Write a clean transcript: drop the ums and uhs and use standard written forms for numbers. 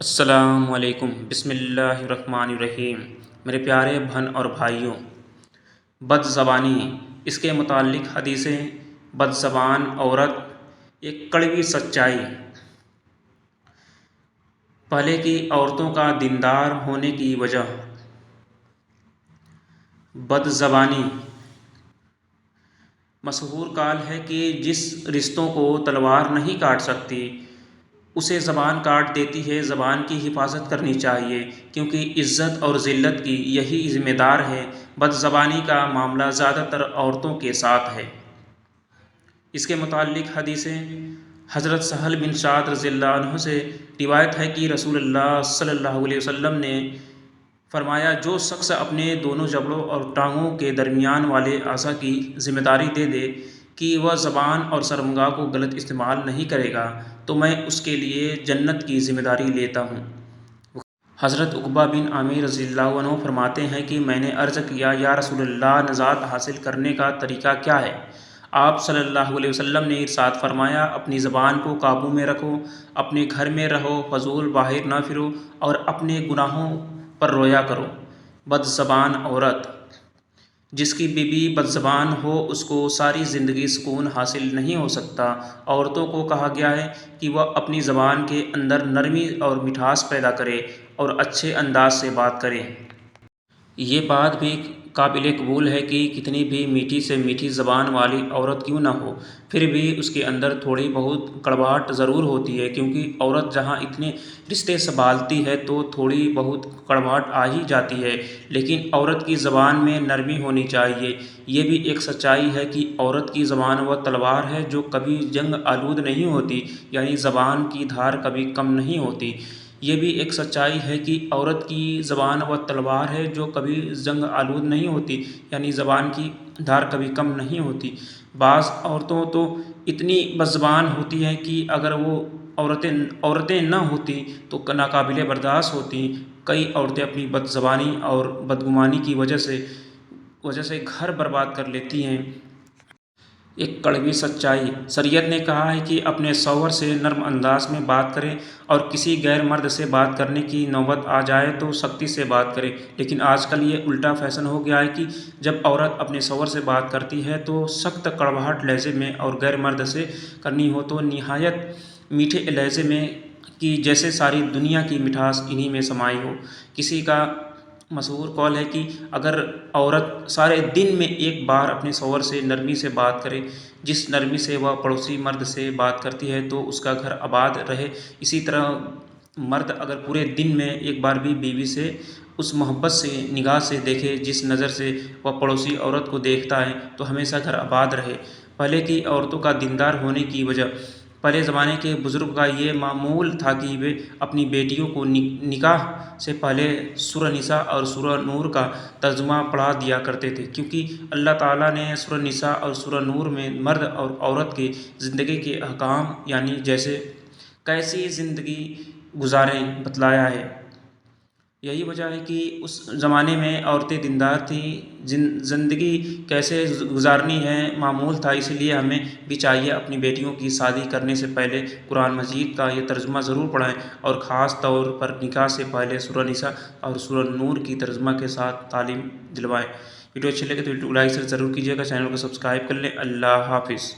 السلام علیکم، بسم اللہ الرحمن الرحیم۔ میرے پیارے بہن اور بھائیوں، بد زبانی، اس کے متعلق حدیثیں۔ بد زبان عورت ایک کڑوی سچائی۔ پہلے کی عورتوں کا دیندار ہونے کی وجہ۔ بد زبانی مشہور قول ہے کہ جس رشتوں کو تلوار نہیں کاٹ سکتی اسے زبان کاٹ دیتی ہے۔ زبان کی حفاظت کرنی چاہیے کیونکہ عزت اور ذلت کی یہی ذمہ دار ہے۔ بد زبانی کا معاملہ زیادہ تر عورتوں کے ساتھ ہے۔ اس کے متعلق حدیثیں۔ حضرت سہل بن سعد رضی اللہ عنہ سے روایت ہے کہ رسول اللہ صلی اللہ علیہ وسلم نے فرمایا، جو شخص اپنے دونوں جبڑوں اور ٹانگوں کے درمیان والے اعضاء کی ذمہ داری دے دے کہ وہ زبان اور شرمگاہ کو غلط استعمال نہیں کرے گا تو میں اس کے لیے جنت کی ذمہ داری لیتا ہوں۔ حضرت عقبہ بن عامر رضی اللہ عنہ فرماتے ہیں کہ میں نے عرض کیا، یا رسول اللہ، نجات حاصل کرنے کا طریقہ کیا ہے؟ آپ صلی اللہ علیہ وسلم نے ارشاد فرمایا، اپنی زبان کو قابو میں رکھو، اپنے گھر میں رہو، فضول باہر نہ پھرو اور اپنے گناہوں پر رویا کرو۔ بد زبان عورت، جس کی بیوی بد زبان ہو اس کو ساری زندگی سکون حاصل نہیں ہو سکتا۔ عورتوں کو کہا گیا ہے کہ وہ اپنی زبان کے اندر نرمی اور مٹھاس پیدا کریں اور اچھے انداز سے بات کریں۔ یہ بات بھی قابل قبول ہے کہ کتنی بھی میٹھی سے میٹھی زبان والی عورت کیوں نہ ہو، پھر بھی اس کے اندر تھوڑی بہت کڑواہٹ ضرور ہوتی ہے، کیونکہ عورت جہاں اتنے رشتے سنبھالتی ہے تو تھوڑی بہت کڑواہٹ آ ہی جاتی ہے، لیکن عورت کی زبان میں نرمی ہونی چاہیے۔ یہ بھی ایک سچائی ہے کہ عورت کی زبان وہ تلوار ہے جو کبھی جنگ آلود نہیں ہوتی، یعنی زبان کی دھار کبھی کم نہیں ہوتی۔ یہ بھی ایک سچائی ہے کہ عورت کی زبان وہ تلوار ہے جو کبھی جنگ آلود نہیں ہوتی، یعنی زبان کی دھار کبھی کم نہیں ہوتی۔ بعض عورتوں تو اتنی بد زبان ہوتی ہیں کہ اگر وہ عورتیں نہ ہوتی تو ناقابل برداشت ہوتی۔ کئی عورتیں اپنی بد زبانی اور بدگمانی کی وجہ سے گھر برباد کر لیتی ہیں۔ ایک کڑوی سچائی۔ شریعت نے کہا ہے کہ اپنے شوہر سے نرم انداز میں بات کریں اور کسی غیر مرد سے بات کرنے کی نوبت آ جائے تو سختی سے بات کریں، لیکن آج کل یہ الٹا فیشن ہو گیا ہے کہ جب عورت اپنے شوہر سے بات کرتی ہے تو سخت کڑواہٹ لہجے میں، اور غیر مرد سے کرنی ہو تو نہایت میٹھے لہجے میں، کہ جیسے ساری دنیا کی مٹھاس انہی میں سمائی ہو۔ کسی کا مشہور قول ہے کہ اگر عورت سارے دن میں ایک بار اپنے شوہر سے نرمی سے بات کرے، جس نرمی سے وہ پڑوسی مرد سے بات کرتی ہے تو اس کا گھر آباد رہے۔ اسی طرح مرد اگر پورے دن میں ایک بار بھی بیوی سے اس محبت سے نگاہ سے دیکھے جس نظر سے وہ پڑوسی عورت کو دیکھتا ہے تو ہمیشہ گھر آباد رہے۔ پہلے کی عورتوں کا دیندار ہونے کی وجہ۔ پہلے زمانے کے بزرگ کا یہ معمول تھا کہ وہ اپنی بیٹیوں کو نکاح سے پہلے سورہ نساء اور سورہ نور کا ترجمہ پڑھا دیا کرتے تھے، کیونکہ اللہ تعالیٰ نے سورہ نساء اور سورہ نور میں مرد اور عورت کی زندگی کے احکام، یعنی کیسی زندگی گزاریں، بتلایا ہے۔ یہی وجہ ہے کہ اس زمانے میں عورتیں دیندار تھیں، زندگی کیسے گزارنی ہے معمول تھا، اس لیے ہمیں بھی چاہیے اپنی بیٹیوں کی شادی کرنے سے پہلے قرآن مجید کا یہ ترجمہ ضرور پڑھائیں، اور خاص طور پر نکاح سے پہلے سورہ نساء اور سورہ نور کی ترجمہ کے ساتھ تعلیم دلوائیں۔ ویڈیو اچھی لگے تو ویڈیو کو لائک ضرور کیجیے گا، چینل کو سبسکرائب کر لیں۔ اللہ حافظ۔